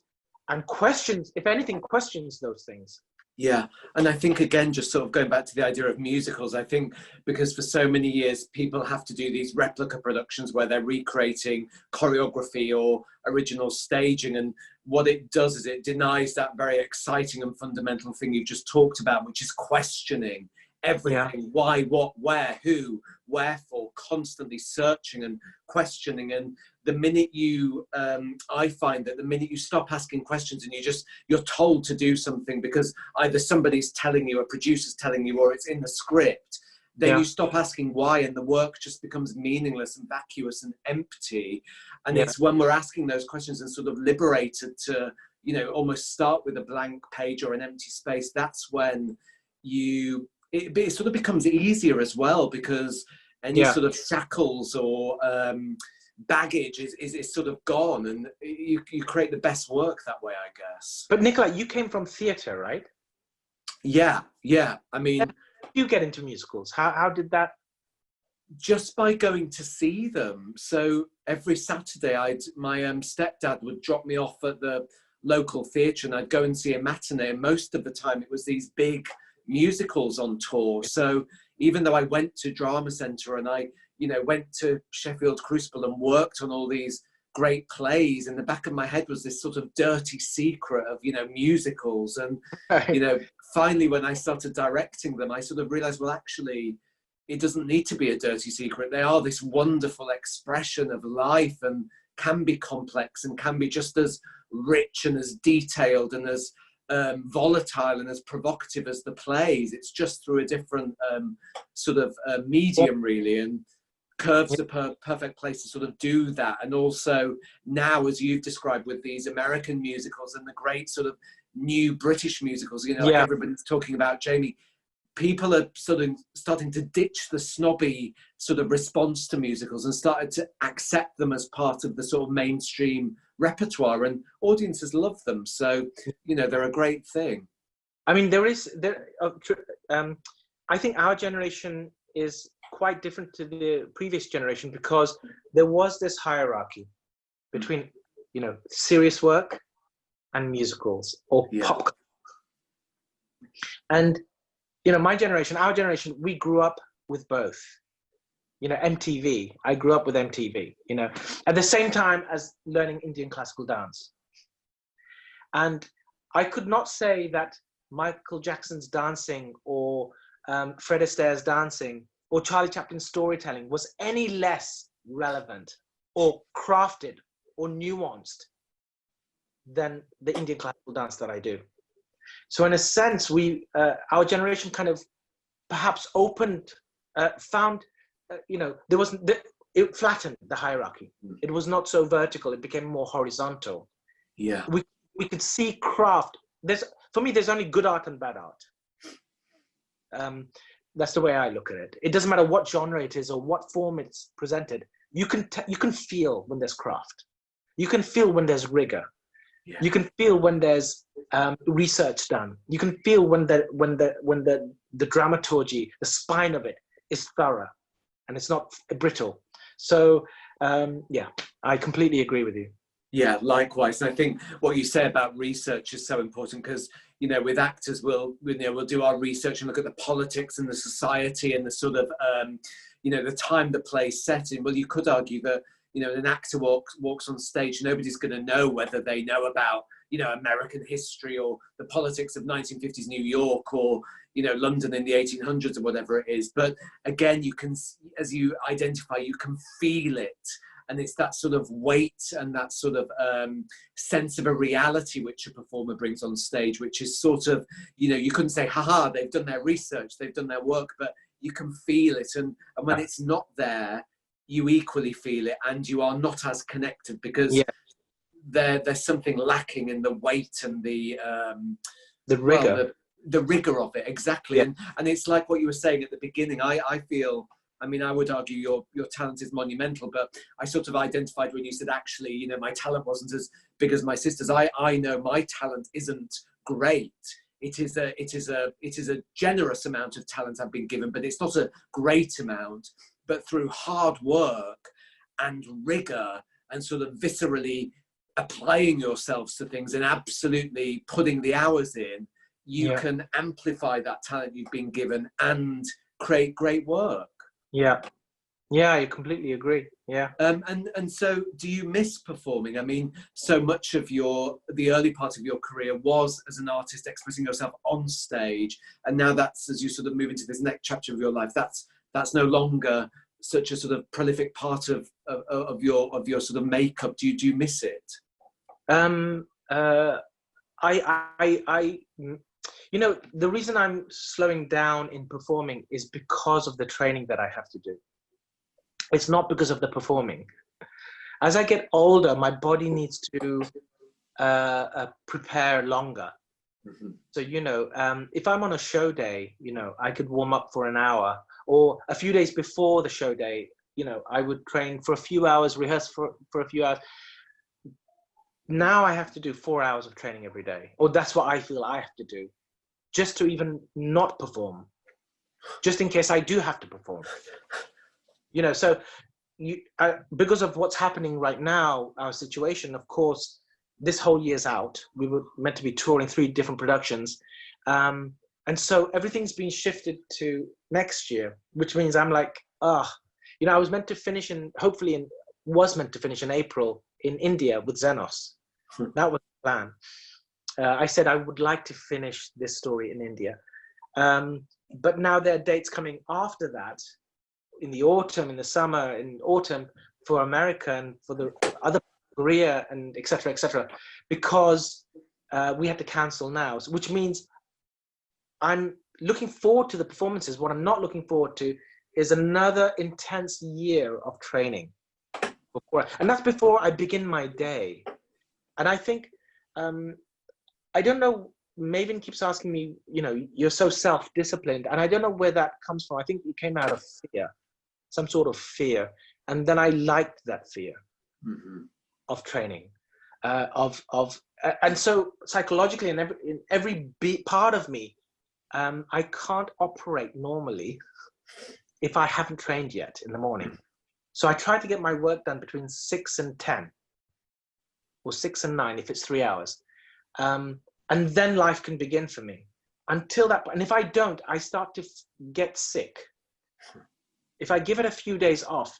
and questions, if anything, questions those things. Yeah, and I think, again, just sort of going back to the idea of musicals, I think because for so many years people have to do these replica productions where they're recreating choreography or original staging, and what it does is it denies that very exciting and fundamental thing you've just talked about, which is questioning everything. Yeah. Why, what, where, who, wherefore, constantly searching and questioning. And the minute you, I find that the minute you stop asking questions and you're told to do something because either somebody's telling you, a producer's telling you, or it's in the script, then you stop asking why, and the work just becomes meaningless and vacuous and empty. And it's when we're asking those questions and sort of liberated to, almost start with a blank page or an empty space, that's when it sort of becomes easier as well, because any sort of shackles or baggage is sort of gone, and you create the best work that way, I guess. But Nikolai, you came from theatre, right? Yeah. I mean, how did you get into musicals? How did that? Just by going to see them. So every Saturday, my stepdad would drop me off at the local theatre, and I'd go and see a matinee. And most of the time, it was these big musicals on tour. So even though I went to Drama Centre and I went to Sheffield Crucible and worked on all these great plays, in the back of my head was this sort of dirty secret of musicals. And finally when I started directing them, I sort of realized, well, actually it doesn't need to be a dirty secret. They are this wonderful expression of life, and can be complex and can be just as rich and as detailed and as volatile and as provocative as the plays. It's just through a different sort of medium, really. And Curve's the perfect place to sort of do that. And also now, as you've described with these American musicals and the great sort of new British musicals, like everybody's talking about, Jamie, people are sort of starting to ditch the snobby sort of response to musicals and started to accept them as part of the sort of mainstream repertoire, and audiences love them. So, they're a great thing. I mean, I think our generation is quite different to the previous generation, because there was this hierarchy between, serious work and musicals or pop culture. And, our generation, we grew up with both. MTV. I grew up with MTV, at the same time as learning Indian classical dance. And I could not say that Michael Jackson's dancing or Fred Astaire's dancing or Charlie Chaplin's storytelling was any less relevant or crafted or nuanced than the Indian classical dance that I do. So in a sense, our generation kind of perhaps found, it flattened the hierarchy. It was not so vertical. It became more horizontal. Yeah. We could see craft. For me, there's only good art and bad art. That's the way I look at it. It doesn't matter what genre it is or what form it's presented. You can feel when there's craft. You can feel when there's rigor. Yeah. You can feel when there's research done. You can feel when the dramaturgy, the spine of it, is thorough and it's not brittle. So I completely agree with you. Yeah, likewise. And I think what you say about research is so important, because with actors we'll do our research and look at the politics and the society and the sort of the time the play's set in. Well, you could argue that an actor walks on stage, nobody's going to know whether they know about American history or the politics of 1950s New York or London in the 1800s or whatever it is. But again, you can, as you identify, you can feel it. and it's that sort of weight and that sort of sense of a reality which a performer brings on stage, which is sort of, you know, you couldn't say, haha, they've done their research, they've done their work, but you can feel it. And when it's not there, you equally feel it, and you are not as connected, because there's something lacking in the weight and the rigor. Well, the rigor of it, exactly. And it's like what you were saying at the beginning. I feel, I mean, I would argue your talent is monumental, but I sort of identified when you said, actually, you know, my talent wasn't as big as my sister's. I know my talent isn't great. It is a generous amount of talent I've been given, but it's not a great amount. But through hard work and rigor and sort of viscerally applying yourselves to things and absolutely putting the hours in, you can amplify that talent you've been given and create great work. Yeah, I completely agree. Yeah. And so do you miss performing? I mean, so much of the early part of your career was as an artist expressing yourself on stage, and now that's, as you sort of move into this next chapter of your life, that's no longer such a sort of prolific part of your sort of makeup. Do you miss it? You know, the reason I'm slowing down in performing is because of the training that I have to do. It's not because of the performing. As I get older, my body needs to prepare longer. Mm-hmm. So, you know, if I'm on a show day, you know, I could warm up for an hour, or a few days before the show day, you know, I would train for a few hours, rehearse for a few hours. Now I have to do 4 hours of training every day, or that's what I feel I have to do, just to even not perform, just in case I do have to perform. You know, so because of what's happening right now, our situation, of course, this whole year's out. We were meant to be touring 3 different productions. And so everything's been shifted to next year, which means I'm like, you know, I was meant to finish was meant to finish in April in India with Xenos. That was the plan. I said I would like to finish this story in India. But now there are dates coming after that, in the autumn, in the summer, in autumn, for America and for the other Korea and et cetera, because we had to cancel now, which means I'm looking forward to the performances. What I'm not looking forward to is another intense year of training. And that's before I begin my day. And I think, I don't know, Maven keeps asking me, you know, you're so self-disciplined. And I don't know where that comes from. I think it came out of fear, some sort of fear. And then I liked that fear of training, and so psychologically, in every part of me, I can't operate normally if I haven't trained yet in the morning. So I try to get my work done between 6 and 10, or 6 and 9 if it's 3 hours, and then life can begin for me. Until that, and if I don't, I start to get sick. If I give it a few days off,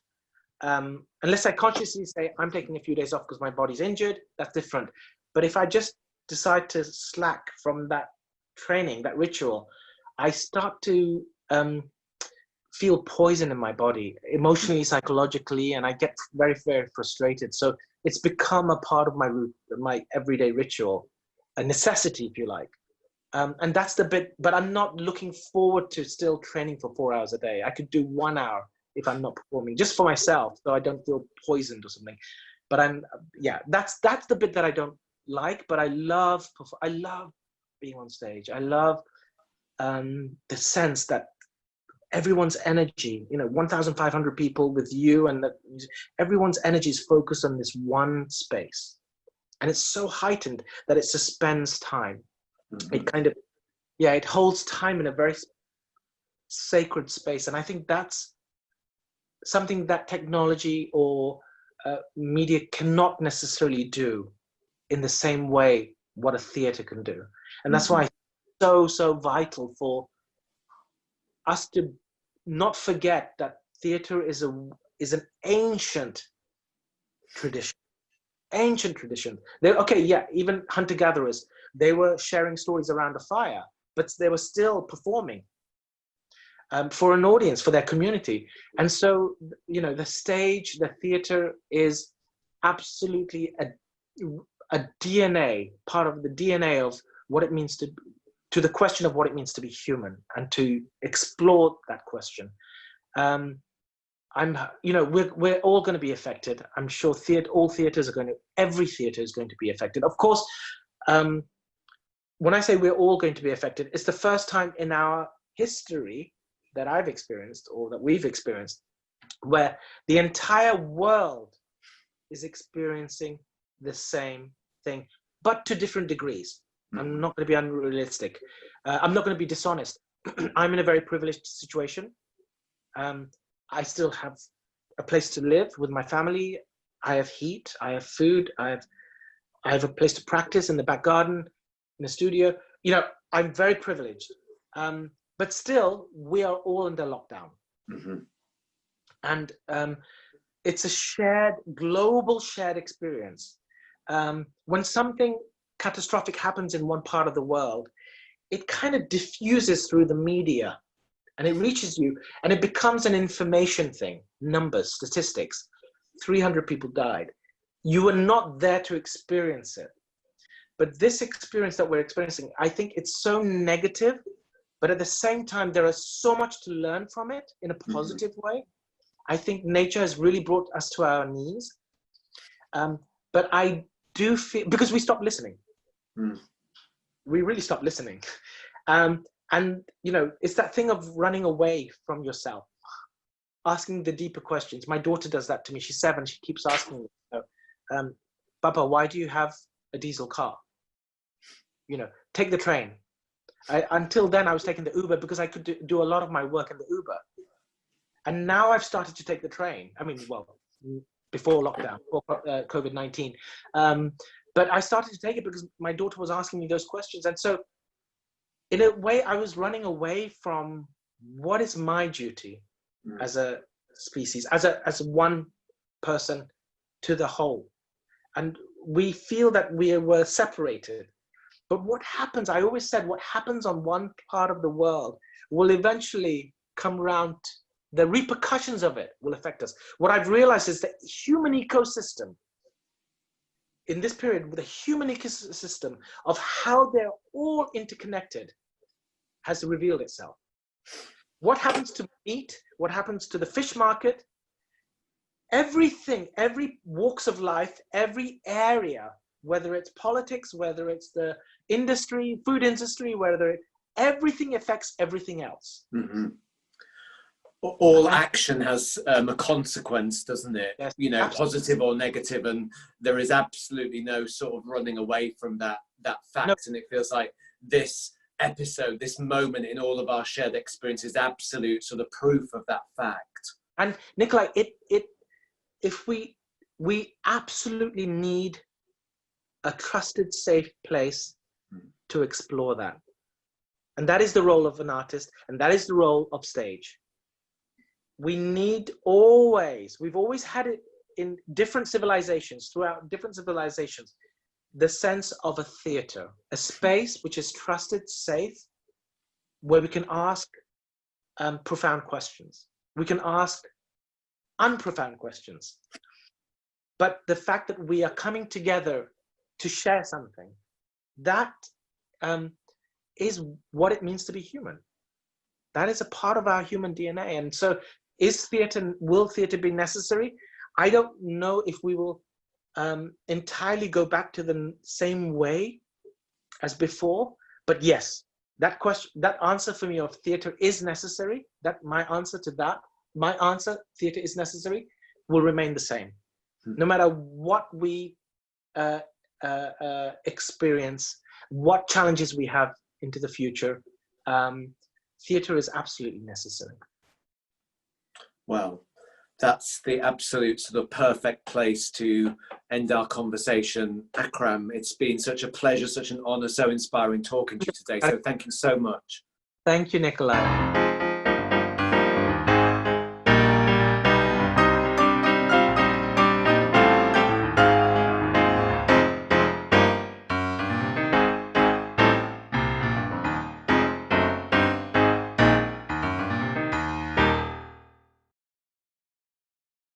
unless I consciously say I'm taking a few days off because my body's injured, that's different. But if I just decide to slack from that training, that ritual, I start to feel poison in my body, emotionally, psychologically, and I get very, very frustrated. So it's become a part of my everyday ritual, a necessity, if you like. And that's the bit, but I'm not looking forward to still training for 4 hours a day. I could do 1 hour if I'm not performing, just for myself, so I don't feel poisoned or something. But that's the bit that I don't like, but I love being on stage. I love the sense that everyone's energy, you know, 1,500 people with you, and that everyone's energy is focused on this one space. And it's so heightened that it suspends time. It kind of, it holds time in a very sacred space. And I think that's something that technology or media cannot necessarily do in the same way what a theater can do. And that's why it's so vital for us to not forget that theater is an ancient tradition. Ancient tradition. Even hunter-gatherers, they were sharing stories around a fire, but they were still performing. for an audience, for their community. And so, you know, the stage, the theater is absolutely a DNA, part of the DNA of what it means to the question of what it means to be human, and to explore that question. You know, we're all going to be affected. I'm sure all theaters are every theater is going to be affected. Of course, when I say we're all going to be affected, it's the first time in our history that I've experienced, or that we've experienced, where the entire world is experiencing the same thing, but to different degrees. I'm not going to be unrealistic. I'm not going to be dishonest. I'm in a very privileged situation. I still have a place to live with my family. I have heat. I have food. I have a place to practice in the back garden, in the studio. You know, I'm very privileged. But still, we are all under lockdown. Mm-hmm. And it's a global shared experience. When something catastrophic happens in one part of the world, it kind of diffuses through the media, and it reaches you, and it becomes an information thing. Numbers, statistics, 300 people died. You were not there to experience it. But this experience that we're experiencing, I think it's so negative, but at the same time, there is so much to learn from it in a positive way. I think nature has really brought us to our knees. But I do feel, because we stopped listening. We really stopped listening. And, you know, it's that thing of running away from yourself, asking the deeper questions. My daughter does that to me. She's 7. She keeps asking me, Papa, why do you have a diesel car? You know, take the train. Until then, I was taking the Uber because I could do a lot of my work in the Uber. And now I've started to take the train. I mean, well, before lockdown, before COVID-19. But I started to take it because my daughter was asking me those questions. And so, in a way, I was running away from what is my duty as a species, as one person to the whole. And we feel that we were separated. But what happens, I always said, what happens on one part of the world will eventually come around. The repercussions of it will affect us. What I've realized is that human ecosystem, in this period, the human ecosystem of how they're all interconnected has revealed itself. What happens to meat? What happens to the fish market? Everything, every walks of life, every area, whether it's politics, whether it's the industry, food industry, everything affects everything else. Mm-hmm. All action has a consequence, doesn't it? Yes, you know, absolutely. Positive or negative, and there is absolutely no sort of running away from that fact. No. And it feels like this episode, this moment in all of our shared experience is absolute sort of proof of that fact. And Nikolai, if we absolutely need a trusted, safe place to explore that. And that is the role of an artist, and that is the role of stage. We need we've always had it in different civilizations, throughout different civilizations, the sense of a theater, a space which is trusted, safe, where we can ask profound questions. We can ask unprofound questions. But the fact that we are coming together to share something, that is what it means to be human. That is a part of our human DNA. And so will theater be necessary? I don't know if we will entirely go back to the same way as before, but yes, that answer for me of theater is necessary, my answer, theater is necessary, will remain the same. No matter what we experience, what challenges we have into the future, theater is absolutely necessary. Well, that's the absolute sort of perfect place to end our conversation. Akram, it's been such a pleasure, such an honor, so inspiring talking to you today. So thank you so much. Thank you, Nikolai.